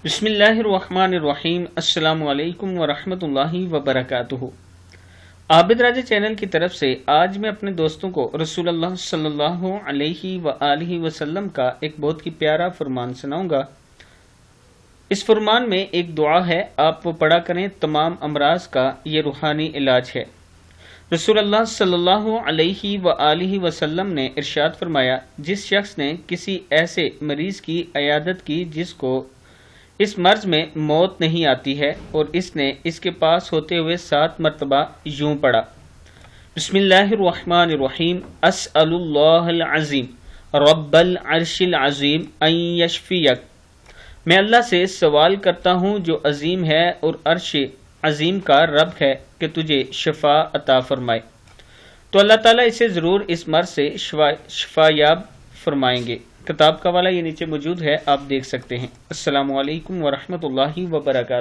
بسم اللہ الرحمن الرحیم۔ السلام علیکم ورحمۃ اللہ وبرکاتہ۔ عابد راجہ چینل کی طرف سے آج میں اپنے دوستوں کو رسول اللہ صلی اللہ علیہ وآلہ وسلم کا ایک بہت ہی پیارا فرمان سناؤں گا۔ اس فرمان میں ایک دعا ہے، آپ وہ پڑھا کریں، تمام امراض کا یہ روحانی علاج ہے۔ رسول اللہ صلی اللہ علیہ وآلہ وسلم نے ارشاد فرمایا، جس شخص نے کسی ایسے مریض کی عیادت کی جس کو اس مرض میں موت نہیں آتی ہے، اور اس نے اس کے پاس ہوتے ہوئے 7 مرتبہ یوں پڑھا، بسم اللہ الرحمن الرحیم، اسأل اللہ العظیم رب العرش العظیم ان یشفیک، میں اللہ سے سوال کرتا ہوں جو عظیم ہے اور عرش عظیم کا رب ہے کہ تجھے شفا عطا فرمائے۔ تو اللہ تعالیٰ اسے ضرور اس مرض سے شفا یاب فرمائیں گے۔ کتاب کا حوالہ یہ نیچے موجود ہے، آپ دیکھ سکتے ہیں۔ السلام علیکم ورحمۃ اللہ وبرکاتہ۔